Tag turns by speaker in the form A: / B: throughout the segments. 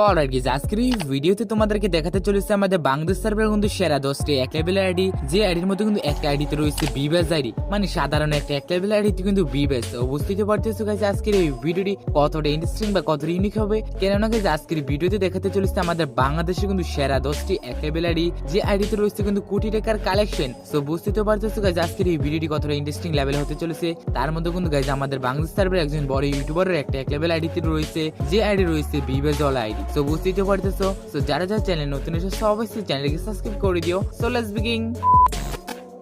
A: Alright guys, আজকের এই ভিডিওতে তোমাদেরকে দেখাতে চলেছে আমাদের বাংলাদেশ সার্ভারের কিন্তু সেরা 10টি এক লেভেল আইডি। যে আইডির মধ্যে কিন্তু একটা আইডিতে রয়েছে বিবেস আইডি, মানে সাধারণ একটা এক লেভেল আইডিতে কিন্তু বিবেস। বুঝতে পারতেছো গাইস আজকের এই ভিডিওটি কতটা ইন্টারেস্টিং বা কতটা ইউনিক হবে, কেননা গাইস আজকের ভিডিওতে দেখাতে চলেছে আমাদের বাংলাদেশে কিন্তু সেরা 10টি এক লেভেল আইডি, যে আইডিতে রয়েছে কিন্তু কোটি টাকার কালেকশন। সো বুঝতে পারতেছো গাইস আজকের এই ভিডিওটি কতটা ইন্টারেস্টিং লেভেল হতে চলেছে। তার মধ্যে কিন্তু গাইস আমাদের বাংলাদেশ সার্ভারের একজন বড় ইউটিউবারের একটা এক লেভেল আইডিতে রয়েছে, যে আইডি রয়েছে বিবেস ওয়ালা আইডি। সো বুঝতেই পারতেছো। সো যারা যারা চ্যানেল নতুন এসে অবশ্যই চ্যানেলকে সাবস্ক্রাইব করে দিও। So let's begin.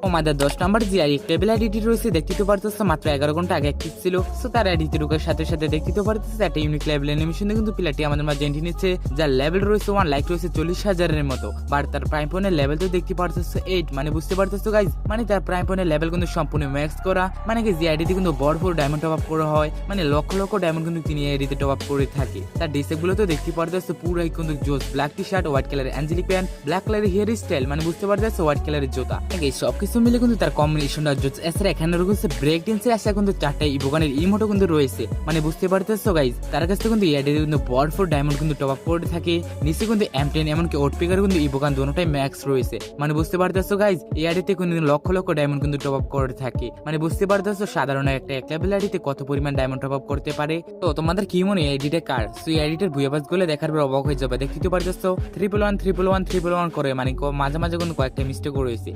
A: আমাদের 10 নম্বর যে টেবিল আইডিটি রয়েছে দেখতে তো পারতেছো, মাত্র 11 ঘন্টা আগে অ্যাক্টিভ ছিল। সো তার আইডিতে ঢোকার সাথে সাথে দেখতে তো পারতেছো একটা ইউনিক লেভেল অ্যানিমেশন কিন্তু প্লেয়ারটি আমাদের মাঝে এন্ট্রি নিচ্ছে, যার লেভেল রয়েছে 1 লাইক রয়েছে 40,000-এর মতো। বাট তার প্রাইম পয়েন্টের লেভেল তো দেখতে পারতেছো 8, মানে বুঝতে পারতেছো গাইজ, মানে তার প্রাইম পয়েন্টের লেভেল কিন্তু সম্পূর্ণ ম্যাক্স করা, মানে কি যে আইডিতে কিন্তু বড় ডায়মন্ড টপ আপ করা হয়, মানে লক্ষ লক্ষ ডায়মন্ড কিন্তু তিনি আইডিতে টপ আপ করে থাকে। তার ডিসেক গুলো তো দেখতে পারতেছো পুরাই কিন্তু জোস, ব্ল্যাক টি শার্ট, হোয়াইট কালারের অ্যাঞ্জেলিক প্যান্ট, ব্ল্যাক কালারের হেয়ার স্টাইল, মানে বুঝতে পারতেছো হোয়াইট কালারের জুতা। এই সবকিছু মিলে কিন্তু তার কম্বিনেশনটা জোস। এছাড়া এখানে রয়েছে ব্রেক ড্যান্সের আসা কিন্তু 4টা ইভোগানের ইমোটও কিন্তু রয়েছে, মানে বুঝতে পারতেছো গাইজ তার কাছে কিন্তু এআইডিতে কিন্তু বড় ডায়মন্ড কিন্তু টপ আপ করে থাকে। নিচে কিন্তু M10 এমনকি ওটপিকার কিন্তু ইভোগান দুটোটাই ম্যাক্স রয়েছে, মানে বুঝতে পারতেছো গাইজ এআইডিতে কিন্তু লক্ষ লক্ষ ডায়মন্ড কিন্তু টপ আপ করে থাকে। মানে বুঝতে পারতেছো সাধারণ একটা এক লেভেল আইডিতে কত পরিমাণ ডায়মন্ড টপ আপ করতে পারে। তো তোমাদের কি মনে হয় এডিটে কার? সো এই এডিটের ভুয়াবাজ গুলো দেখার পর অবাক হয়ে যাবে। দেখতে পারতেছো 311 311 311 করে, মানে মাঝে মাঝে কিন্তু কয়েকটা মিস্টেক রয়েছে।